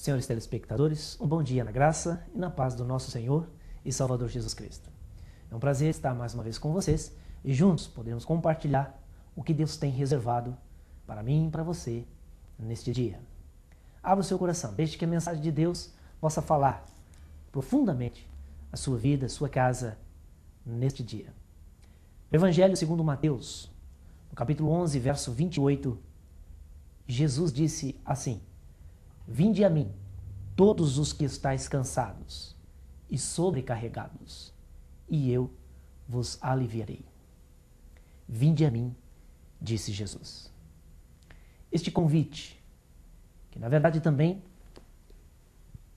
Senhores telespectadores, um bom dia na graça e na paz do nosso Senhor e Salvador Jesus Cristo. É um prazer estar mais uma vez com vocês e juntos podemos compartilhar o que Deus tem reservado para mim e para você neste dia. Abra o seu coração, deixe que a mensagem de Deus possa falar profundamente a sua vida, a sua casa neste dia. O Evangelho segundo Mateus, no capítulo 11, verso 28, Jesus disse assim: Vinde a mim, todos os que estáis cansados e sobrecarregados, e eu vos aliviarei. Vinde a mim, disse Jesus. Este convite, que na verdade também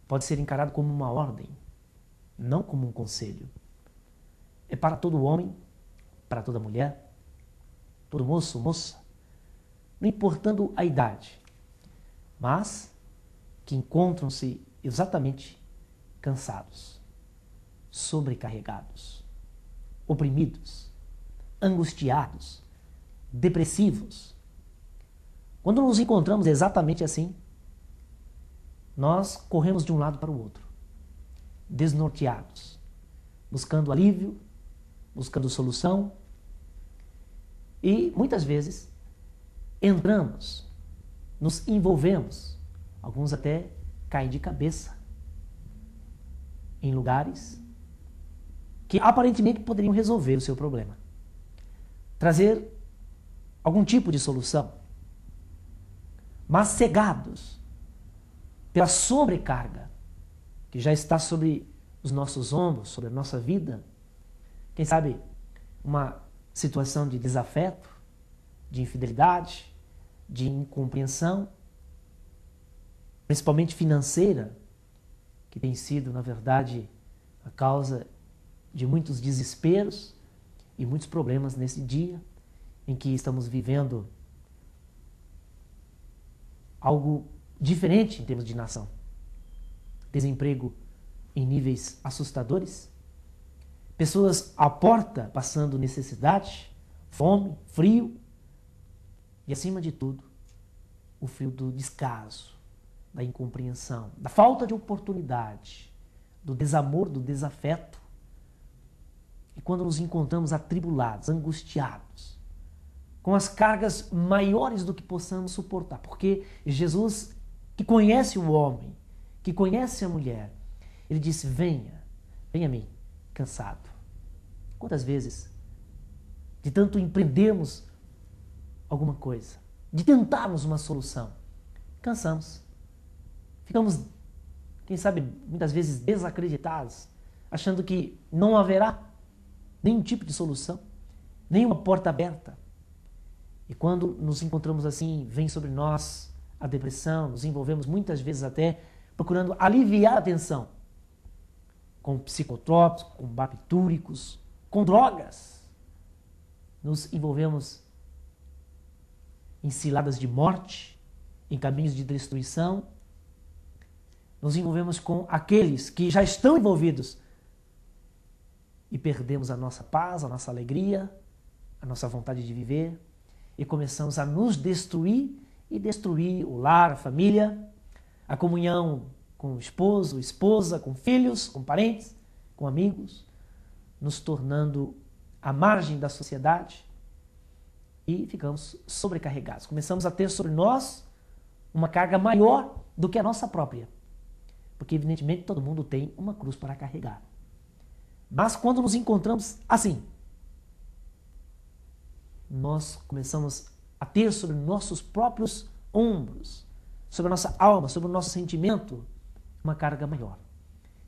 pode ser encarado como uma ordem, não como um conselho, é para todo homem, para toda mulher, todo moço, moça, não importando a idade, mas que encontram-se exatamente cansados, sobrecarregados, oprimidos, angustiados, depressivos. Quando nos encontramos exatamente assim, nós corremos de um lado para o outro, desnorteados, buscando alívio, buscando solução e muitas vezes entramos, nos envolvemos, alguns até caem de cabeça em lugares que aparentemente poderiam resolver o seu problema, trazer algum tipo de solução, mas cegados pela sobrecarga que já está sobre os nossos ombros, sobre a nossa vida. Quem sabe uma situação de desafeto, de infidelidade, de incompreensão, principalmente financeira, que tem sido, na verdade, a causa de muitos desesperos e muitos problemas nesse dia em que estamos vivendo algo diferente em termos de nação. Desemprego em níveis assustadores, pessoas à porta passando necessidade, fome, frio e, acima de tudo, o frio do descaso, da incompreensão, da falta de oportunidade, do desamor, do desafeto. E quando nos encontramos atribulados, angustiados, com as cargas maiores do que possamos suportar, porque Jesus, que conhece o homem, que conhece a mulher, ele disse: venha a mim, cansado. Quantas vezes, de tanto empreendermos alguma coisa, de tentarmos uma solução, cansamos. Ficamos, quem sabe, muitas vezes desacreditados, achando que não haverá nenhum tipo de solução, nenhuma porta aberta. E quando nos encontramos assim, vem sobre nós a depressão, nos envolvemos muitas vezes até procurando aliviar a tensão com psicotrópicos, com barbitúricos, com drogas. Nos envolvemos em ciladas de morte, em caminhos de destruição. Nos envolvemos com aqueles que já estão envolvidos e perdemos a nossa paz, a nossa alegria, a nossa vontade de viver e começamos a nos destruir e destruir o lar, a família, a comunhão com o esposo, esposa, com filhos, com parentes, com amigos, nos tornando à margem da sociedade e ficamos sobrecarregados. Começamos a ter sobre nós uma carga maior do que a nossa própria. Porque, evidentemente, todo mundo tem uma cruz para carregar. Mas quando nos encontramos assim, nós começamos a ter sobre nossos próprios ombros, sobre a nossa alma, sobre o nosso sentimento, uma carga maior.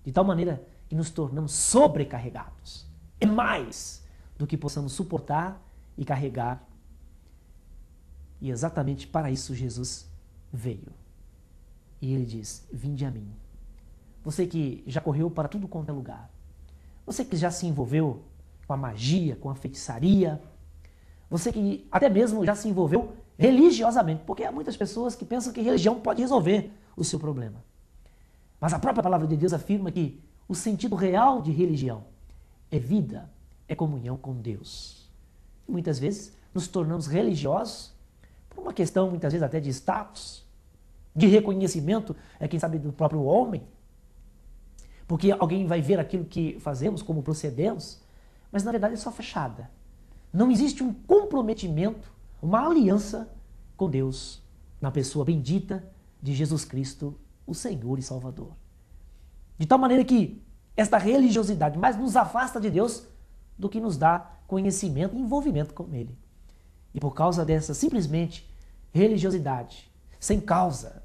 De tal maneira que nos tornamos sobrecarregados. É mais do que possamos suportar e carregar. E exatamente para isso Jesus veio. E ele diz: vinde a mim. Você que já correu para tudo quanto é lugar. Você que já se envolveu com a magia, com a feitiçaria. Você que até mesmo já se envolveu religiosamente. Porque há muitas pessoas que pensam que religião pode resolver o seu problema. Mas a própria palavra de Deus afirma que o sentido real de religião é vida, é comunhão com Deus. E muitas vezes nos tornamos religiosos por uma questão, muitas vezes até de status, de reconhecimento, quem sabe, do próprio homem, porque alguém vai ver aquilo que fazemos, como procedemos, mas na verdade é só fachada. Não existe um comprometimento, uma aliança com Deus na pessoa bendita de Jesus Cristo, o Senhor e Salvador. De tal maneira que esta religiosidade mais nos afasta de Deus do que nos dá conhecimento e envolvimento com Ele. E por causa dessa simplesmente religiosidade, sem causa,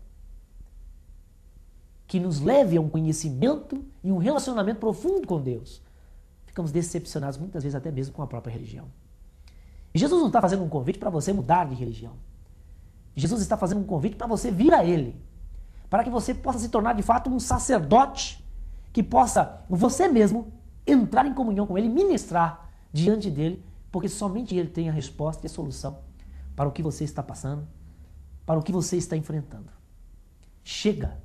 que nos leve a um conhecimento e um relacionamento profundo com Deus, ficamos decepcionados muitas vezes até mesmo com a própria religião. E Jesus não está fazendo um convite para você mudar de religião. Jesus está fazendo um convite para você vir a Ele, para que você possa se tornar de fato um sacerdote, que possa você mesmo entrar em comunhão com Ele, ministrar diante dEle, porque somente Ele tem a resposta e a solução para o que você está passando, para o que você está enfrentando. Chega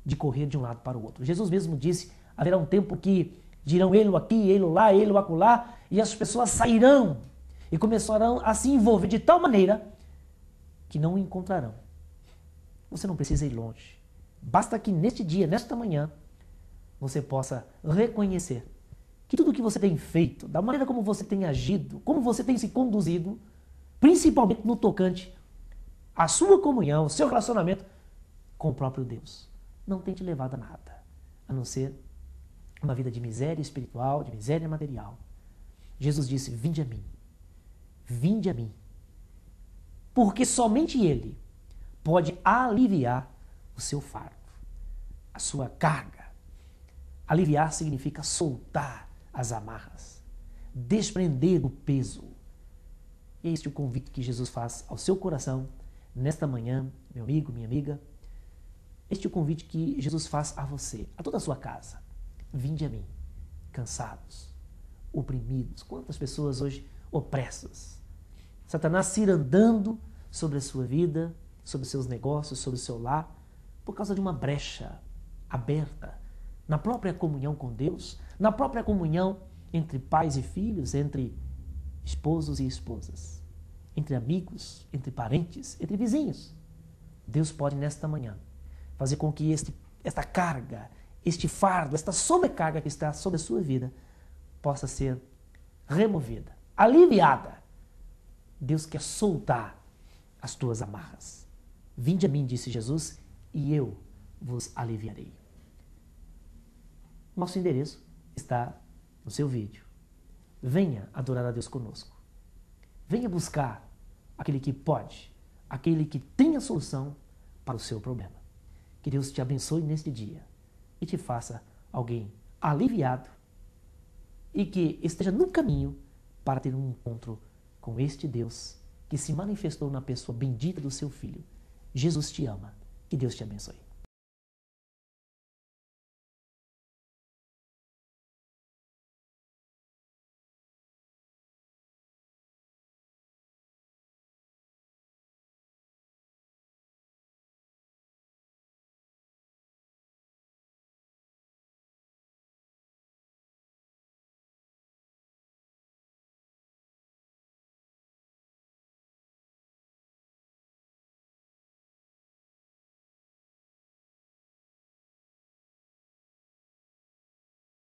de correr de um lado para o outro. Jesus mesmo disse, haverá um tempo que dirão ele aqui, ele lá, ele acolá, e as pessoas sairão e começarão a se envolver de tal maneira que não o encontrarão. Você não precisa ir longe. Basta que neste dia, nesta manhã, você possa reconhecer que tudo o que você tem feito, da maneira como você tem agido, como você tem se conduzido, principalmente no tocante à sua comunhão, ao seu relacionamento com o próprio Deus, não tem te levado a nada, a não ser uma vida de miséria espiritual, de miséria material. Jesus disse, vinde a mim, porque somente Ele pode aliviar o seu fardo, a sua carga. Aliviar significa soltar as amarras, desprender do peso. E é este o convite que Jesus faz ao seu coração nesta manhã, meu amigo, minha amiga. Este é o convite que Jesus faz a você, a toda a sua casa. Vinde a mim, cansados, oprimidos. Quantas pessoas hoje opressas. Satanás cirandando sobre a sua vida, sobre os seus negócios, sobre o seu lar, por causa de uma brecha aberta na própria comunhão com Deus, na própria comunhão entre pais e filhos, entre esposos e esposas, entre amigos, entre parentes, entre vizinhos. Deus pode, nesta manhã, fazer com que esta carga, este fardo, esta sobrecarga que está sobre a sua vida possa ser removida, aliviada. Deus quer soltar as tuas amarras. Vinde a mim, disse Jesus, e eu vos aliviarei. Nosso endereço está no seu vídeo. Venha adorar a Deus conosco. Venha buscar aquele que pode, aquele que tem a solução para o seu problema. Que Deus te abençoe neste dia e te faça alguém aliviado e que esteja no caminho para ter um encontro com este Deus que se manifestou na pessoa bendita do seu Filho. Jesus te ama. Que Deus te abençoe.